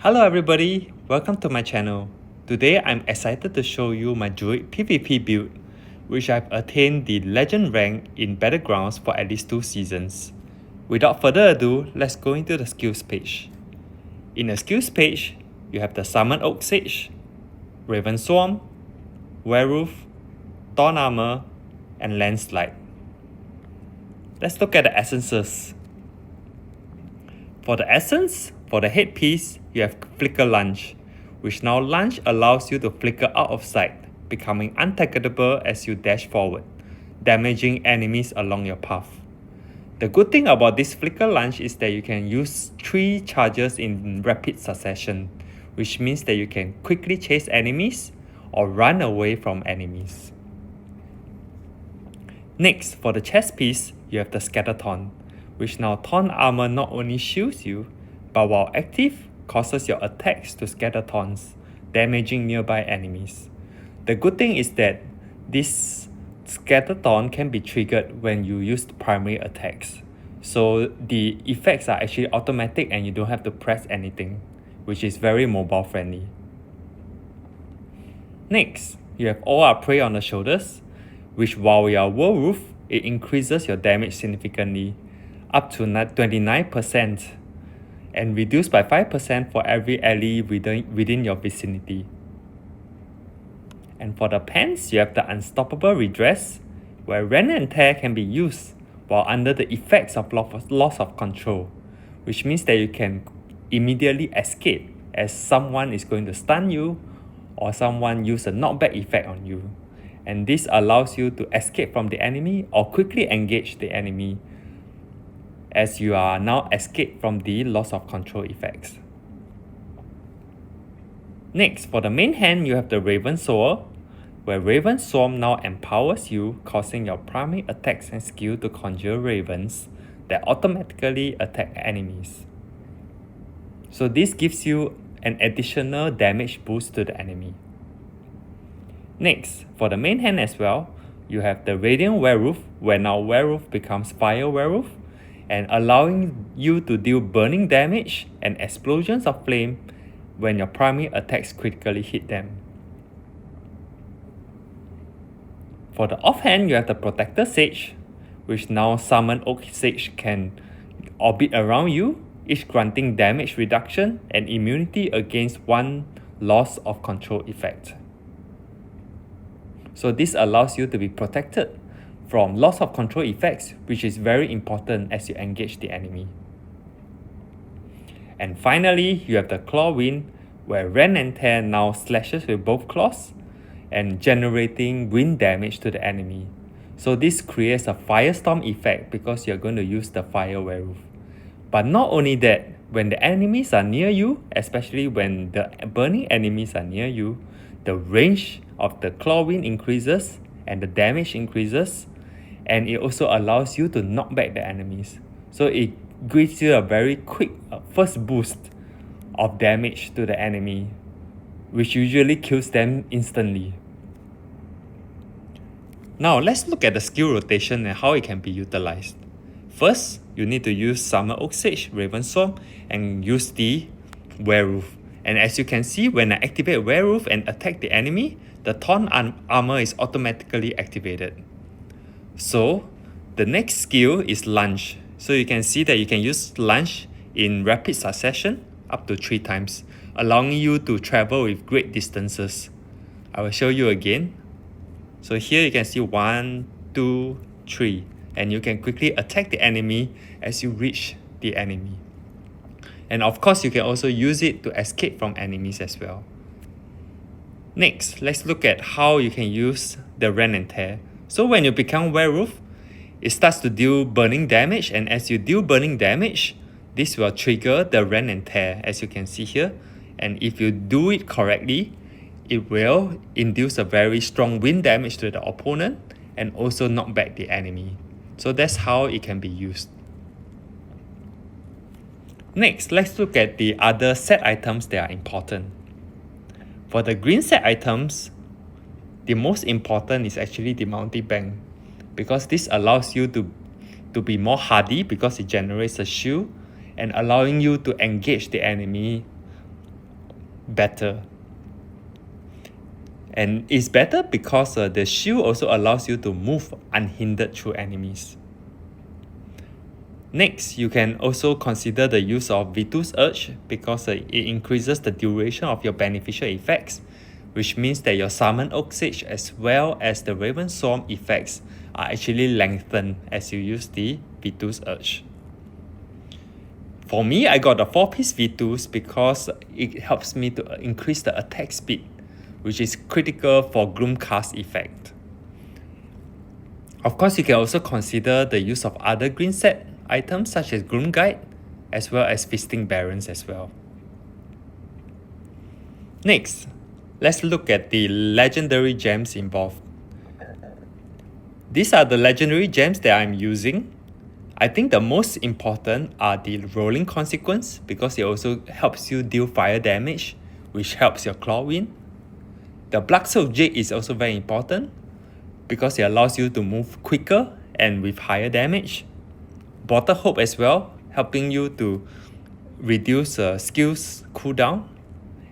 Hello everybody, welcome to my channel. Today I'm excited to show you my Druid PvP build, which I've attained the legend rank in battlegrounds for at least 2 seasons. Without further ado, let's go into the skills page. In the skills page, you have the Summon Oak Sage, Raven Swarm, Werewolf, Thorn Armor, and Landslide. Let's look at the essences. For the essence, for the headpiece, you have Flicker Lunge, which now lunge allows you to flicker out of sight, becoming untargetable as you dash forward, damaging enemies along your path. The good thing about this Flicker Lunge is that you can use 3 charges in rapid succession, which means that you can quickly chase enemies or run away from enemies. Next, for the chest piece, you have the Scatterthorn, which now Thorn Armor not only shields you, but while active, causes your attacks to scatter thorns, damaging nearby enemies. The good thing is that this scatter thorn can be triggered when you use primary attacks. So the effects are actually automatic and you don't have to press anything, which is very mobile friendly. Next, you have All Our Prey on the shoulders, which while you are Werewolf, it increases your damage significantly, up to 29%, and reduced by 5% for every ally within your vicinity. And for the pants, you have the Unstoppable Redress, where Rend and Tear can be used while under the effects of loss of control, which means that you can immediately escape as someone is going to stun you or someone use a knockback effect on you. And this allows you to escape from the enemy or quickly engage the enemy, as you are now escaped from the loss of control effects. Next, for the main hand, you have the Raven Soar, where Raven Swarm now empowers you, causing your primary attacks and skill to conjure ravens that automatically attack enemies. So this gives you an additional damage boost to the enemy. Next, for the main hand as well, you have the Radiant Werewolf, where now Werewolf becomes Fire Werewolf, and allowing you to deal burning damage and explosions of flame when your primary attacks critically hit them. For the offhand, you have the Protector Sage, which now Summon Oak Sage can orbit around you, each granting damage reduction and immunity against one loss of control effect. So this allows you to be protected from loss of control effects, which is very important as you engage the enemy. And finally, you have the Claw Wind, where Rend and Tear now slashes with both claws and generating wind damage to the enemy. So this creates a firestorm effect because you're going to use the Fire Werewolf. But not only that, when the enemies are near you, especially when the burning enemies are near you, the range of the Claw Wind increases and the damage increases, and it also allows you to knock back the enemies. So it gives you a very quick first boost of damage to the enemy, which usually kills them instantly. Now let's look at the skill rotation and how it can be utilized. First, you need to use Summon Oak Sage, Raven Swarm, and use the Werewolf. And as you can see, when I activate Werewolf and attack the enemy, the Thorn Armor is automatically activated. So the next skill is Lunge. So you can see that you can use Lunge in rapid succession up to 3 times, allowing you to travel with great distances. I will show you again. So here you can see 1, 2, 3, and you can quickly attack the enemy as you reach the enemy. And of course, you can also use it to escape from enemies as well. Next, let's look at how you can use the Rend and Tear. So when you become Werewolf, it starts to deal burning damage, and as you deal burning damage, this will trigger the Rend and Tear, as you can see here. And if you do it correctly, it will induce a very strong wind damage to the opponent and also knock back the enemy. So that's how it can be used. Next, let's look at the other set items that are important. For the green set items, the most important is actually the Multi-Bang, because this allows you to be more hardy because it generates a shield and allowing you to engage the enemy better. And it's better because the shield also allows you to move unhindered through enemies. Next, you can also consider the use of Vitu's Urge because it increases the duration of your beneficial effects, which means that your Summon Oak Sage as well as the Raven Swarm effects are actually lengthened as you use the Vitu's Urge. For me, I got the 4-piece V2s because it helps me to increase the attack speed, which is critical for Gloomcast effect. Of course, you can also consider the use of other green set items such as Gloom Guide, as well as Feasting Barons as well. Next, let's look at the legendary gems involved. These are the legendary gems that I'm using. I think the most important are the Rolling Consequence because it also helps you deal fire damage, which helps your Claw Wind. The Black Silk Jade is also very important because it allows you to move quicker and with higher damage. Bottle Hope as well, helping you to reduce skills cooldown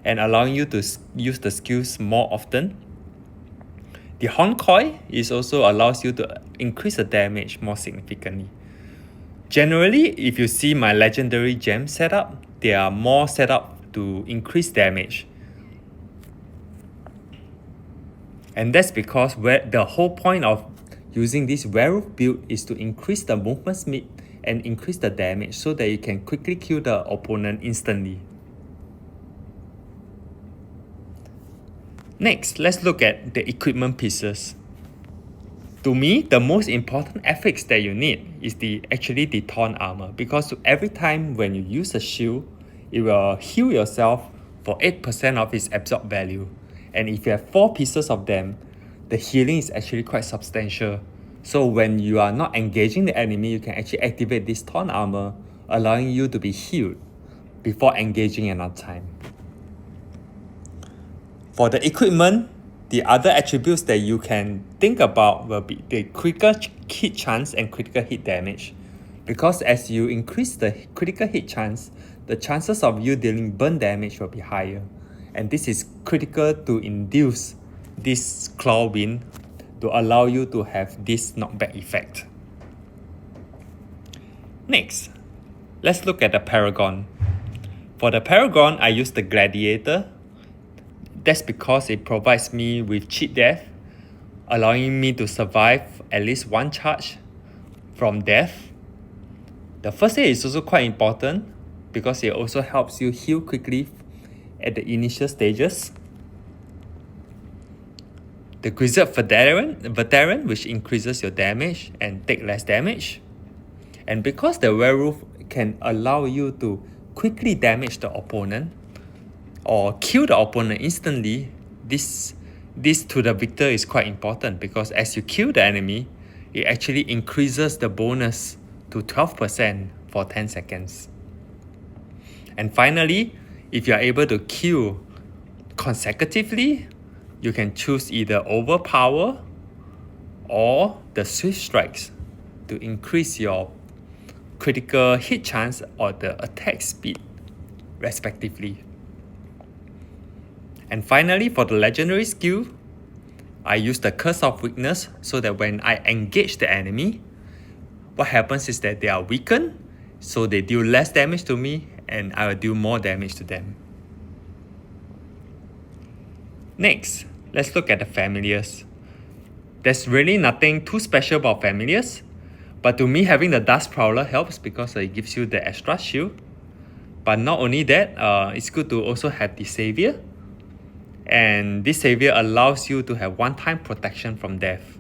and allowing you to use the skills more often. The Horn Coil is also allows you to increase the damage more significantly. Generally, if you see my legendary gem setup, they are more set up to increase damage. And that's because the whole point of using this werewolf build is to increase the movement speed and increase the damage so that you can quickly kill the opponent instantly. Next, let's look at the equipment pieces. To me, the most important affix that you need is actually the Torn Armor because every time when you use a shield, it will heal yourself for 8% of its absorb value. And if you have 4 pieces of them, the healing is actually quite substantial. So when you are not engaging the enemy, you can actually activate this Torn Armor, allowing you to be healed before engaging another time. For the equipment, the other attributes that you can think about will be the critical hit chance and critical hit damage. Because as you increase the critical hit chance, the chances of you dealing burn damage will be higher. And this is critical to induce this Claw Wind to allow you to have this knockback effect. Next, let's look at the Paragon. For the Paragon, I use the Gladiator. That's because it provides me with cheat death, allowing me to survive at least 1 charge from death. The first aid is also quite important because it also helps you heal quickly at the initial stages. The Grizzled Veteran, which increases your damage and take less damage. And because the werewolf can allow you to quickly damage the opponent or kill the opponent instantly, this to the victor is quite important because as you kill the enemy, it actually increases the bonus to 12% for 10 seconds. And finally, if you are able to kill consecutively, you can choose either Overpower or the Swift Strikes to increase your critical hit chance or the attack speed, respectively. And finally, for the legendary skill, I use the Curse of Weakness so that when I engage the enemy, what happens is that they are weakened, so they deal less damage to me and I will do more damage to them. Next, let's look at the familiars. There's really nothing too special about familiars, but to me having the Dust Prowler helps because it gives you the extra shield. But not only that, it's good to also have the Savior. And this Savior allows you to have one-time protection from death.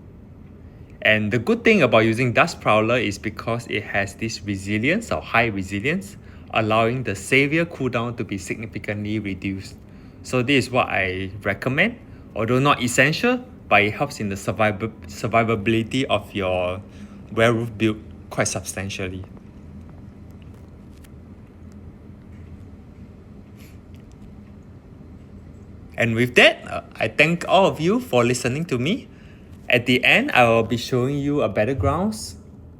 And the good thing about using Dust Prowler is because it has this resilience or high resilience, allowing the Savior cooldown to be significantly reduced. So this is what I recommend, although not essential, but it helps in the survivability of your werewolf build quite substantially. And with that, I thank all of you for listening to me. At the end, I will be showing you a battlegrounds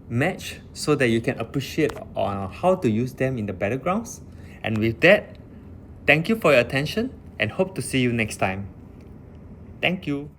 match so that you can appreciate on how to use them in the battlegrounds. And with that, thank you for your attention. and hope to see you next time. Thank you.